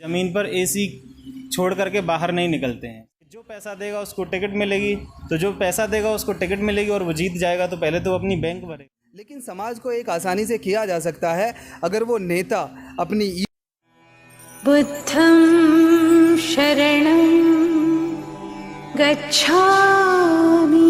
ज़मीन पर एसी छोड़ करके बाहर नहीं निकलते हैं। जो पैसा देगा उसको टिकट मिलेगी, तो जो पैसा देगा उसको टिकट मिलेगी और वो जीत जाएगा तो पहले तो अपनी बैंक भरेगा। लेकिन समाज को एक आसानी से किया जा सकता है अगर वो नेता अपनी बुद्धं शरणं गच्छामि।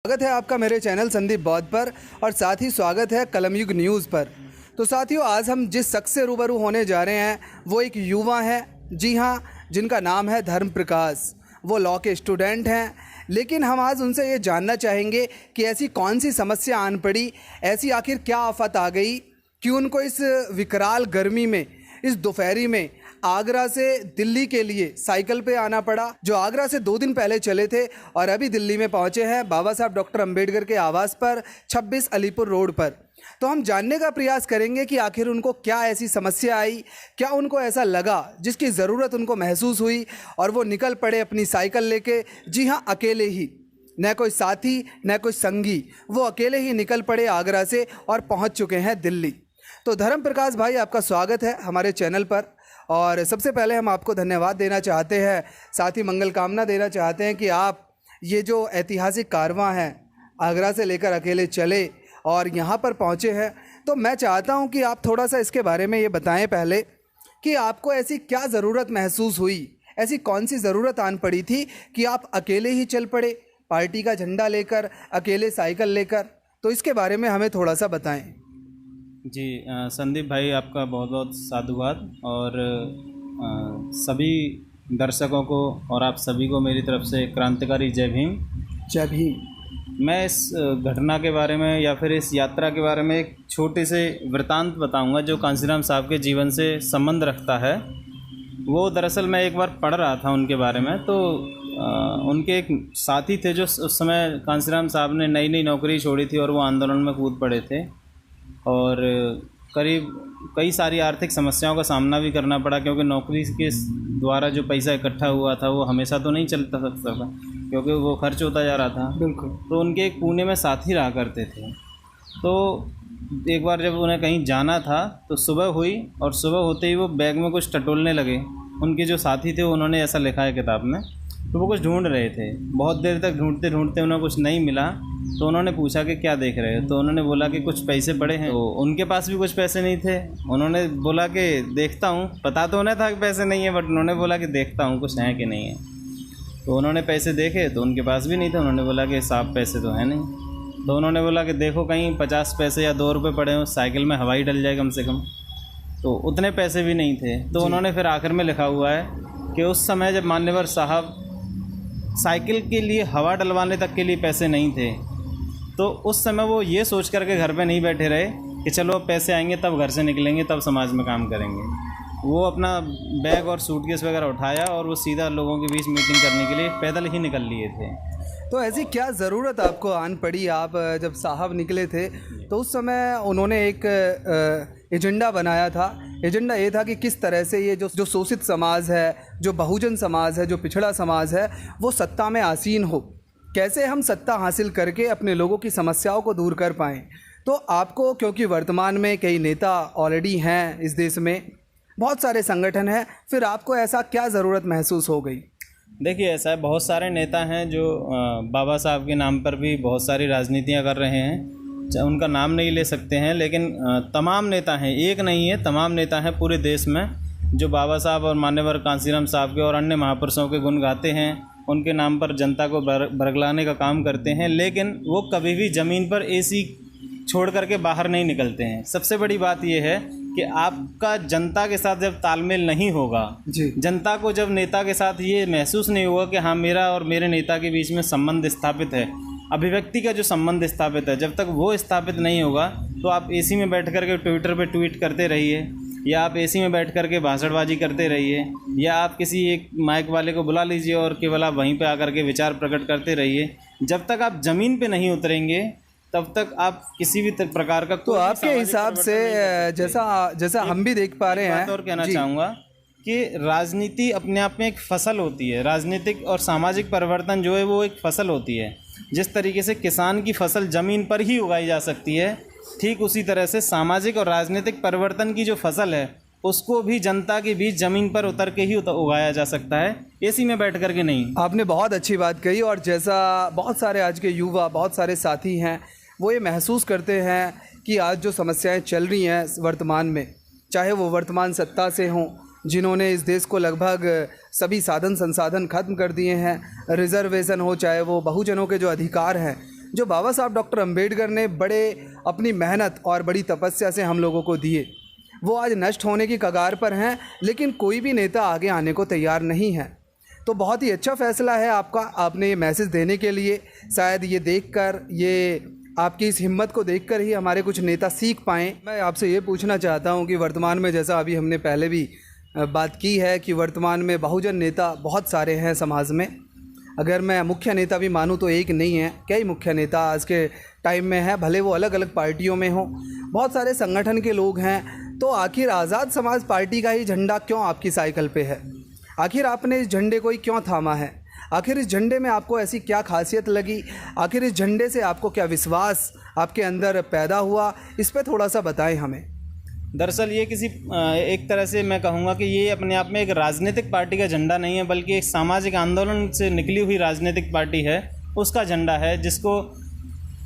स्वागत है आपका मेरे चैनल संदीप बौद्ध पर और साथ ही स्वागत है कलमयुग न्यूज़ पर। तो साथियों, आज हम जिस शख्स से रूबरू होने जा रहे हैं वो एक युवा है, जी हाँ, जिनका नाम है धर्म प्रकाश। वो लॉ के स्टूडेंट हैं, लेकिन हम आज उनसे ये जानना चाहेंगे कि ऐसी कौन सी समस्या आन पड़ी, ऐसी आखिर क्या आफत आ गई कि उनको इस विकराल गर्मी में, इस दोपहरी में आगरा से दिल्ली के लिए साइकिल पे आना पड़ा, जो आगरा से 2 दिन पहले चले थे और अभी दिल्ली में पहुंचे हैं बाबा साहब डॉक्टर अंबेडकर के आवास पर 26 अलीपुर रोड पर। तो हम जानने का प्रयास करेंगे कि आखिर उनको क्या ऐसी समस्या आई, क्या उनको ऐसा लगा जिसकी ज़रूरत उनको महसूस हुई और वो निकल पड़े अपनी साइकिल लेके। जी हाँ, अकेले ही, न कोई साथी न कोई संगी, वो अकेले ही निकल पड़े आगरा से और पहुंच चुके हैं दिल्ली। तो धर्म प्रकाश भाई, आपका स्वागत है हमारे चैनल पर। और सबसे पहले हम आपको धन्यवाद देना चाहते हैं, साथ ही मंगल कामना देना चाहते हैं कि आप ये जो ऐतिहासिक कारवां है, आगरा से लेकर अकेले चले और यहाँ पर पहुँचे हैं। तो मैं चाहता हूँ कि आप थोड़ा सा इसके बारे में ये बताएं पहले कि आपको ऐसी क्या ज़रूरत महसूस हुई, ऐसी कौन सी ज़रूरत आन पड़ी थी कि आप अकेले ही चल पड़े पार्टी का झंडा लेकर, अकेले साइकिल लेकर। तो इसके बारे में हमें थोड़ा सा बताएं। जी संदीप भाई, आपका बहुत बहुत साधुवाद और सभी दर्शकों को और आप सभी को मेरी तरफ से क्रांतिकारी जय भीम। जय भीम। मैं इस घटना के बारे में या फिर इस यात्रा के बारे में एक छोटे से वृतांत बताऊंगा जो कांसीराम साहब के जीवन से संबंध रखता है। वो दरअसल मैं एक बार पढ़ रहा था उनके बारे में, तो उनके एक साथी थे जो उस समय कांसीराम साहब ने नई नई नौकरी छोड़ी थी और वो आंदोलन में कूद पड़े थे और करीब कई सारी आर्थिक समस्याओं का सामना भी करना पड़ा, क्योंकि नौकरी के द्वारा जो पैसा इकट्ठा हुआ था वो हमेशा तो नहीं चलता सकता था, क्योंकि वो खर्च होता जा रहा था। बिल्कुल। तो उनके एक पुणे में साथी रहा करते थे। तो एक बार जब उन्हें कहीं जाना था तो सुबह हुई और सुबह होते ही वो बैग में कुछ टटोलने लगे। उनके जो साथी थे उन्होंने ऐसा लिखा है किताब में, तो वो कुछ ढूंढ रहे थे। बहुत देर तक ढूंढते ढूंढते उन्हें कुछ नहीं मिला, तो उन्होंने पूछा कि क्या देख रहे हो, तो उन्होंने बोला कि कुछ पैसे पड़े हैं। तो उनके पास भी कुछ पैसे नहीं थे। उन्होंने बोला कि देखता हूँ, पता तो उन्हें था कि पैसे नहीं है, बट उन्होंने बोला कि देखता हूँ कुछ हैं कि नहीं है। तो उन्होंने पैसे देखे तो उनके पास भी नहीं थे। उन्होंने बोला कि साफ पैसे तो हैं नहीं। तो उन्होंने बोला कि देखो कहीं 50 पैसे या 2 रुपये पड़े हों, साइकिल में हवाई डल जाए कम से कम। तो उतने पैसे भी नहीं थे। तो उन्होंने फिर आखिर में लिखा हुआ है कि उस समय जब मान्यवर साहब साइकिल के लिए हवा डलवाने तक के लिए पैसे नहीं थे, तो उस समय वो ये सोच करके घर पे नहीं बैठे रहे कि चलो पैसे आएंगे तब घर से निकलेंगे, तब समाज में काम करेंगे। वो अपना बैग और सूटकेस वगैरह उठाया और वो सीधा लोगों के बीच मीटिंग करने के लिए पैदल ही निकल लिए थे। तो ऐसी क्या ज़रूरत आपको आन पड़ी? आप जब साहब निकले थे तो उस समय उन्होंने एक एजेंडा बनाया था। एजेंडा ये था कि किस तरह से ये जो शोषित समाज है, जो बहुजन समाज है, जो पिछड़ा समाज है, वो सत्ता में आसीन हो, कैसे हम सत्ता हासिल करके अपने लोगों की समस्याओं को दूर कर पाएँ। तो आपको, क्योंकि वर्तमान में कई नेता ऑलरेडी हैं इस देश में, बहुत सारे संगठन हैं, फिर आपको ऐसा क्या ज़रूरत महसूस हो गई? देखिए, ऐसा है, बहुत सारे नेता हैं जो बाबा साहब के नाम पर भी बहुत सारी राजनीतियाँ कर रहे हैं। उनका नाम नहीं ले सकते हैं, लेकिन तमाम नेता हैं, एक नहीं है, तमाम नेता हैं पूरे देश में जो बाबा साहब और मान्यवर कांसीराम साहब के और अन्य महापुरुषों के गुण गाते हैं, उनके नाम पर जनता को बरगलाने का काम करते हैं, लेकिन वो कभी भी ज़मीन पर एसी छोड़ करके बाहर नहीं निकलते हैं। सबसे बड़ी बात यह है कि आपका जनता के साथ जब तालमेल नहीं होगा, जनता को जब नेता के साथ ये महसूस नहीं होगा कि हाँ, मेरा और मेरे नेता के बीच में संबंध स्थापित है, अभिव्यक्ति का जो संबंध स्थापित है, जब तक वो स्थापित नहीं होगा तो आप एसी में बैठ कर के ट्विटर पे ट्वीट करते रहिए, या आप एसी में बैठ कर के भाषणबाजी करते रहिए, या आप किसी एक माइक वाले को बुला लीजिए और केवल आप वहीं पे आकर के विचार प्रकट करते रहिए। जब तक आप ज़मीन पे नहीं उतरेंगे तब तक आप किसी भी प्रकार का, तो आपके हिसाब से जैसा हम भी देख पा रहे हैं, और कहना चाहूँगा कि राजनीति अपने आप में एक फसल होती है। राजनीतिक और सामाजिक परिवर्तन जो है वो एक फसल होती है। जिस तरीके से किसान की फसल ज़मीन पर ही उगाई जा सकती है, ठीक उसी तरह से सामाजिक और राजनीतिक परिवर्तन की जो फसल है उसको भी जनता के बीच ज़मीन पर उतर के ही उगाया जा सकता है, एसी में बैठ कर के नहीं। आपने बहुत अच्छी बात कही। और जैसा बहुत सारे आज के युवा, बहुत सारे साथी हैं, वो ये महसूस करते हैं कि आज जो समस्याएं चल रही हैं वर्तमान में, चाहे वो वर्तमान सत्ता से हों, जिन्होंने इस देश को लगभग सभी साधन संसाधन खत्म कर दिए हैं, रिजर्वेशन हो, चाहे वो बहुजनों के जो अधिकार हैं, जो बाबा साहब डॉक्टर अंबेडकर ने बड़े अपनी मेहनत और बड़ी तपस्या से हम लोगों को दिए, वो आज नष्ट होने की कगार पर हैं। लेकिन कोई भी नेता आगे आने को तैयार नहीं है। तो बहुत ही अच्छा फ़ैसला है आपका, आपने ये मैसेज देने के लिए। शायद ये देखकर, ये आपकी इस हिम्मत को देखकर ही हमारे कुछ नेता सीख पाएँ। मैं आपसे ये पूछना चाहता हूँ कि वर्तमान में, जैसा अभी हमने पहले भी बात की है कि वर्तमान में बहुजन नेता बहुत सारे हैं समाज में। अगर मैं मुख्य नेता भी मानूं तो एक नहीं है, कई मुख्य नेता आज के टाइम में हैं, भले वो अलग अलग पार्टियों में हों, बहुत सारे संगठन के लोग हैं। तो आखिर आज़ाद समाज पार्टी का ही झंडा क्यों आपकी साइकिल पे है? आखिर आपने इस झंडे को ही क्यों थामा है? आखिर इस झंडे में आपको ऐसी क्या खासियत लगी? आखिर इस झंडे से आपको क्या विश्वास आपके अंदर पैदा हुआ? इस पे थोड़ा सा बताएं हमें। दरअसल ये किसी एक तरह से मैं कहूँगा कि ये अपने आप में एक राजनीतिक पार्टी का झंडा नहीं है, बल्कि एक सामाजिक आंदोलन से निकली हुई राजनीतिक पार्टी है, उसका झंडा है, जिसको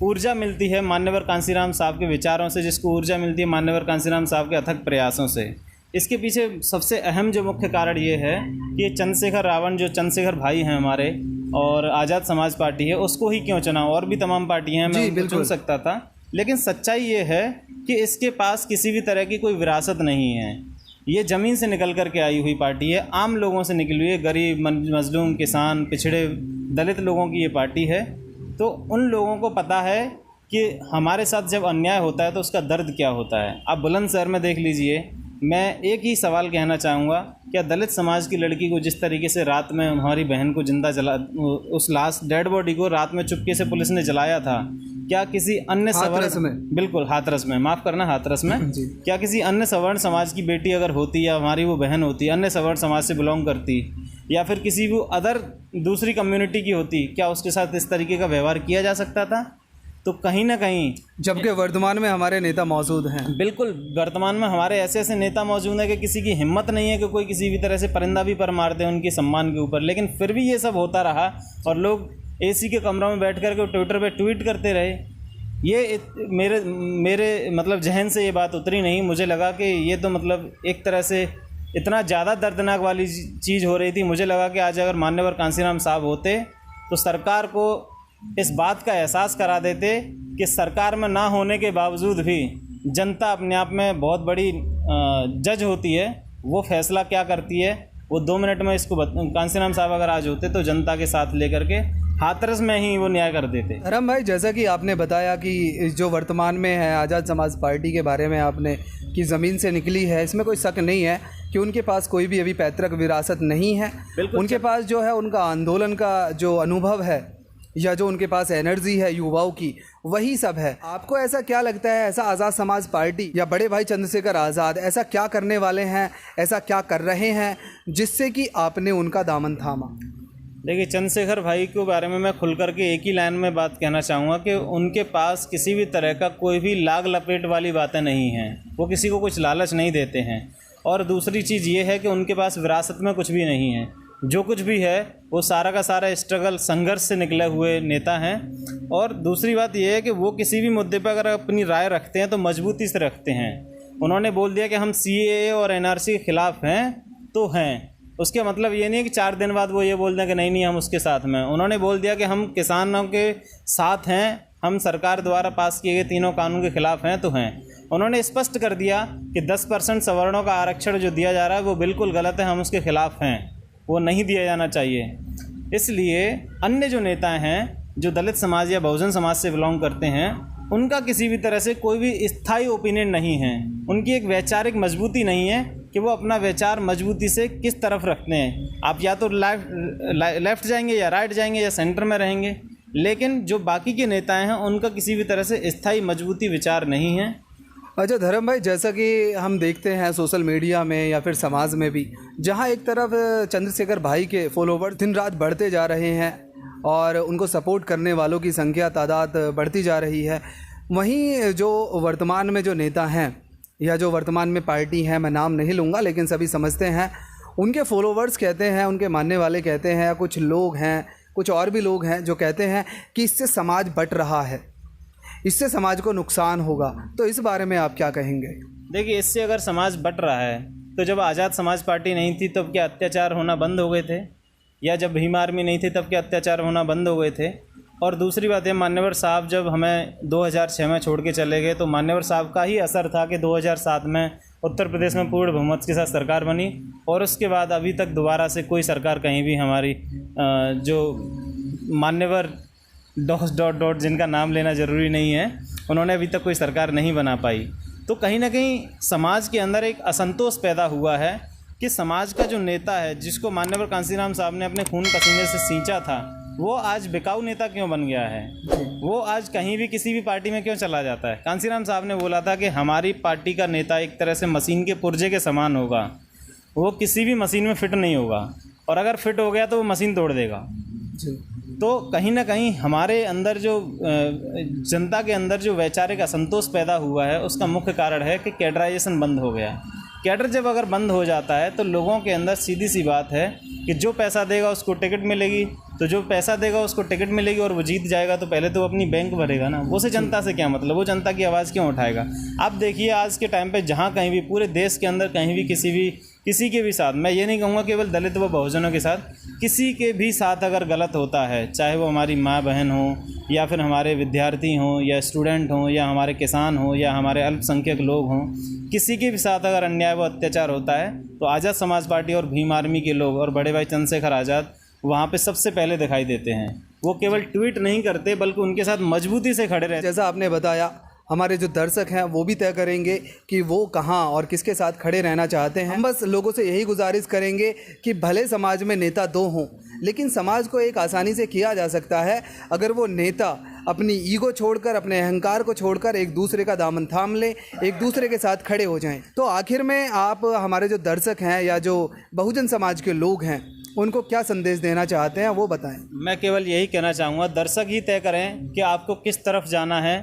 ऊर्जा मिलती है मान्यवर कांसीराम साहब के विचारों से, जिसको ऊर्जा मिलती है मान्यवर कांसीराम साहब के अथक प्रयासों से। इसके पीछे सबसे अहम जो मुख्य कारण ये है कि ये चंद्रशेखर रावण, जो चंद्रशेखर भाई हैं हमारे, और आज़ाद समाज पार्टी है, उसको ही क्यों चुना? और भी तमाम पार्टियाँ हैं, मैं उनको चुन सकता था। लेकिन सच्चाई ये है कि इसके पास किसी भी तरह की कोई विरासत नहीं है। ये ज़मीन से निकल कर के आई हुई पार्टी है, आम लोगों से निकली हुई है, गरीब, मजलूम, किसान, पिछड़े, दलित लोगों की ये पार्टी है। तो उन लोगों को पता है कि हमारे साथ जब अन्याय होता है तो उसका दर्द क्या होता है। आप बुलंदशहर में देख लीजिए। मैं एक ही सवाल कहना चाहूँगा, क्या दलित समाज की लड़की को जिस तरीके से रात में हमारी बहन को जिंदा जला, उस लाश डेड बॉडी को रात में चुपके से पुलिस ने जलाया था, क्या किसी अन्य हाथरस में? बिल्कुल हाथरस में, माफ़ करना, हाथरस में। क्या किसी अन्य सवर्ण समाज की बेटी अगर होती या हमारी वो बहन होती, अन्य सवर्ण समाज से बिलोंग करती, या फिर किसी भी अदर दूसरी कम्युनिटी की होती, क्या उसके साथ इस तरीके का व्यवहार किया जा सकता था? तो कहीं ना कहीं, जबकि वर्तमान में हमारे नेता मौजूद हैं, बिल्कुल वर्तमान में हमारे ऐसे ऐसे नेता मौजूद हैं कि किसी की हिम्मत नहीं है कि कोई किसी भी तरह से परिंदा भी पर मार दे उनके सम्मान के ऊपर। लेकिन फिर भी ये सब होता रहा और लोग एसी के कमरों में बैठ कर के ट्विटर पे ट्वीट करते रहे। ये मेरे मतलब जहन से ये बात उतरी नहीं। मुझे लगा कि ये तो मतलब एक तरह से इतना ज़्यादा दर्दनाक वाली चीज़ हो रही थी। मुझे लगा कि आज अगर मान्यवर कांसीराम साहब होते तो सरकार को इस बात का एहसास करा देते कि सरकार में ना होने के बावजूद भी जनता अपने आप में बहुत बड़ी जज होती है। वो फैसला क्या करती है वो 2 मिनट में इसको कांसीराम साहब अगर आज होते तो जनता के साथ लेकर के हाथरस में ही वो न्याय कर देते। धर्म भाई, जैसा कि आपने बताया कि जो वर्तमान में है आज़ाद समाज पार्टी के बारे में आपने कि ज़मीन से निकली है, इसमें कोई शक नहीं है कि उनके पास कोई भी अभी पैतृक विरासत नहीं है। उनके पास जो है उनका आंदोलन का जो अनुभव है या जो उनके पास एनर्जी है युवाओं की, वही सब है। आपको ऐसा क्या लगता है, ऐसा आज़ाद समाज पार्टी या बड़े भाई चंद्रशेखर आज़ाद ऐसा क्या करने वाले हैं, ऐसा क्या कर रहे हैं जिससे कि आपने उनका दामन थामा? देखिए, चंद्रशेखर भाई के बारे में मैं खुल करके एक ही लाइन में बात कहना चाहूँगा कि उनके पास किसी भी तरह का कोई भी लाग लपेट वाली बातें नहीं हैं। वो किसी को कुछ लालच नहीं देते हैं। और दूसरी चीज़ ये है कि उनके पास विरासत में कुछ भी नहीं है। जो कुछ भी है वो सारा का सारा स्ट्रगल, संघर्ष से निकले हुए नेता हैं। और दूसरी बात ये है कि वो किसी भी मुद्दे पर अगर अपनी राय रखते हैं तो मजबूती से रखते हैं। उन्होंने बोल दिया कि हम CAA और NRC के ख़िलाफ़ हैं तो हैं, उसके मतलब ये नहीं है कि 4 दिन बाद वो ये बोल दें कि नहीं नहीं हम उसके साथ में। उन्होंने बोल दिया कि हम किसानों के साथ हैं, हम सरकार द्वारा पास किए गए तीनों कानून के ख़िलाफ़ हैं तो हैं। उन्होंने स्पष्ट कर दिया कि 10% सवर्णों का आरक्षण जो दिया जा रहा है वो बिल्कुल गलत है, हम उसके ख़िलाफ़ हैं, वो नहीं दिया जाना चाहिए। इसलिए अन्य जो नेता हैं जो दलित समाज या बहुजन समाज से बिलोंग करते हैं, उनका किसी भी तरह से कोई भी स्थायी ओपिनियन नहीं है। उनकी एक वैचारिक मजबूती नहीं है कि वो अपना विचार मजबूती से किस तरफ रखते हैं। आप या तो लेफ़्ट जाएंगे या राइट जाएंगे या सेंटर में रहेंगे। लेकिन जो बाकी के नेता हैं उनका किसी भी तरह से स्थायी मजबूती विचार नहीं है। अच्छा धर्म भाई, जैसा कि हम देखते हैं सोशल मीडिया में या फिर समाज में भी, जहां एक तरफ चंद्रशेखर भाई के फॉलोवर्स दिन रात बढ़ते जा रहे हैं और उनको सपोर्ट करने वालों की संख्या तादाद बढ़ती जा रही है। वहीं जो वर्तमान में जो नेता हैं या जो वर्तमान में पार्टी है, मैं नाम नहीं लूँगा लेकिन सभी समझते हैं, उनके फॉलोवर्स कहते हैं, उनके मानने वाले कहते हैं, कुछ लोग हैं, कुछ और भी लोग हैं जो कहते हैं कि इससे समाज बट रहा है, इससे समाज को नुकसान होगा। तो इस बारे में आप क्या कहेंगे? देखिए, इससे अगर समाज बट रहा है तो जब आज़ाद समाज पार्टी नहीं थी तब क्या अत्याचार होना बंद हो गए थे? या जब भीम आर्मी नहीं थी तब क्या अत्याचार होना बंद हो गए थे? और दूसरी बात है, मान्यवर साहब जब हमें 2006 में छोड़ के चले गए तो मान्यवर साहब का ही असर था कि 2007 में उत्तर प्रदेश में पूर्ण बहुमत के साथ सरकार बनी और उसके बाद अभी तक दोबारा से कोई सरकार कहीं भी हमारी जो मान्यवर डॉट जिनका नाम लेना ज़रूरी नहीं है, उन्होंने अभी तक कोई सरकार नहीं बना पाई। तो कहीं ना कहीं समाज के अंदर एक असंतोष पैदा हुआ है कि समाज का जो नेता है, जिसको मान्यवर कांसीराम साहब ने अपने खून पसीने से सींचा था, वो आज बिकाऊ नेता क्यों बन गया है? वो आज कहीं भी किसी भी पार्टी में क्यों चला जाता है? कांसीराम साहब ने बोला था कि हमारी पार्टी का नेता एक तरह से मशीन के पुर्जे के समान होगा, वो किसी भी मशीन में फिट नहीं होगा और अगर फिट हो गया तो वो मशीन तोड़ देगा। तो कहीं ना कहीं हमारे अंदर जो जनता के अंदर जो वैचारिक असंतोष पैदा हुआ है, उसका मुख्य कारण है कि कैडराइजेशन बंद हो गया। कैडर जब अगर बंद हो जाता है तो लोगों के अंदर सीधी सी बात है कि जो पैसा देगा उसको टिकट मिलेगी, तो जो पैसा देगा उसको टिकट मिलेगी और वो जीत जाएगा तो पहले तो वो अपनी बैंक भरेगा ना, वो से जनता से क्या मतलब, वो जनता की आवाज़ क्यों उठाएगा? आप देखिए आज के टाइम पे जहाँ कहीं भी पूरे देश के अंदर कहीं भी किसी के भी साथ, मैं ये नहीं कहूँगा केवल दलित व बहुजनों के साथ, किसी के भी साथ अगर गलत होता है, चाहे वो हमारी माँ बहन हो या फिर हमारे विद्यार्थी हों या स्टूडेंट हों या हमारे किसान हों या हमारे अल्पसंख्यक लोग हों, किसी के भी साथ अगर अन्याय व अत्याचार होता है तो आज़ाद समाज पार्टी और भीम आर्मी के लोग और बड़े भाई चंद्रशेखर आज़ाद वहाँ पे सबसे पहले दिखाई देते हैं। वो केवल ट्वीट नहीं करते बल्कि उनके साथ मजबूती से खड़े रहते। जैसा आपने बताया, हमारे जो दर्शक हैं वो भी तय करेंगे कि वो कहाँ और किसके साथ खड़े रहना चाहते हैं। हम बस लोगों से यही गुजारिश करेंगे कि भले समाज में नेता दो हों, लेकिन समाज को एक आसानी से किया जा सकता है अगर वो नेता अपनी ईगो छोड़कर, अपने अहंकार को छोड़कर एक दूसरे का दामन थाम लें, एक दूसरे के साथ खड़े हो जाएं। तो आखिर में आप हमारे जो दर्शक हैं या जो बहुजन समाज के लोग हैं उनको क्या संदेश देना चाहते हैं, वो बताएं। मैं केवल यही कहना चाहूँगा, दर्शक ही तय करें कि आपको किस तरफ जाना है।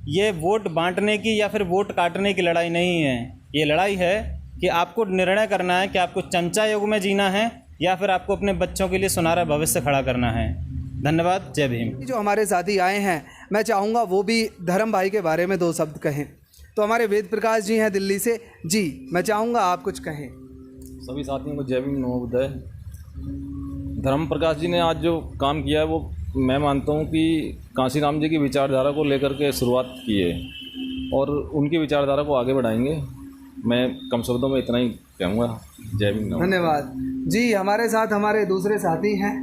ये वोट बांटने की या फिर वोट काटने की लड़ाई नहीं है, ये लड़ाई है कि आपको निर्णय करना है कि आपको चमचा युग में जीना है या फिर आपको अपने बच्चों के लिए सुनहरा भविष्य खड़ा करना है। धन्यवाद। जय भीम। जो हमारे साथी आए हैं, मैं चाहूँगा वो भी धर्म भाई के बारे में दो शब्द कहें। तो हमारे वेद प्रकाश जी हैं दिल्ली से, जी मैं चाहूँगा आप कुछ कहें। सभी साथियों को जय भीम, नमोबुद्धाय। धर्म प्रकाश जी ने आज जो काम किया है वो मैं मानता हूँ कि कांसीराम जी की विचारधारा को लेकर के शुरुआत की है और उनकी विचारधारा को आगे बढ़ाएंगे। मैं कम शब्दों में इतना ही कहूँगा। जय भीम। धन्यवाद जी। हमारे साथ हमारे दूसरे साथी हैं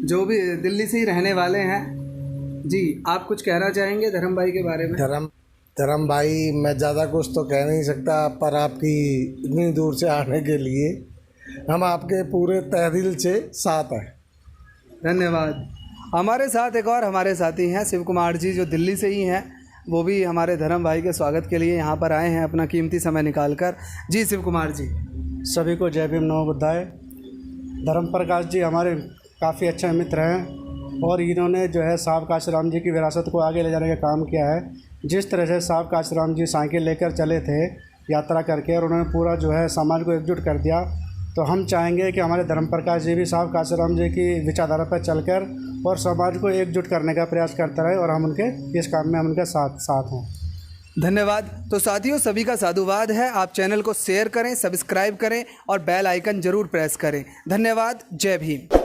जो भी दिल्ली से ही रहने वाले हैं। जी आप कुछ कहना चाहेंगे धर्म भाई के बारे में? धर्म भाई, मैं ज़्यादा कुछ तो कह नहीं सकता, पर आपकी इतनी दूर से आने के लिए हम आपके पूरे तहदिल से साथ हैं। धन्यवाद। हमारे साथ एक और हमारे साथी हैं शिव कुमार जी, जो दिल्ली से ही हैं। वो भी हमारे धर्म भाई के स्वागत के लिए यहाँ पर आए हैं अपना कीमती समय निकाल कर। जी शिव कुमार जी। सभी को जय भीम, नमोबुद्धाय। धर्म प्रकाश जी हमारे काफ़ी अच्छे मित्र हैं और इन्होंने जो है साहब काशीराम जी की विरासत को आगे ले जाने का काम किया है। जिस तरह से साहब काशीराम जी साइकिल लेकर चले थे यात्रा करके और उन्होंने पूरा जो है समाज को एकजुट कर दिया, तो हम चाहेंगे कि हमारे धर्म प्रकाश जी भी साहब काशीराम जी की विचारधारा पर चलकर और समाज को एकजुट करने का प्रयास करते रहे और हम उनके इस काम में हम उनके साथ हैं। धन्यवाद। तो साथियों, सभी का साधुवाद है। आप चैनल को शेयर करें, सब्सक्राइब करें और बेल आइकन ज़रूर प्रेस करें। धन्यवाद। जय भीम।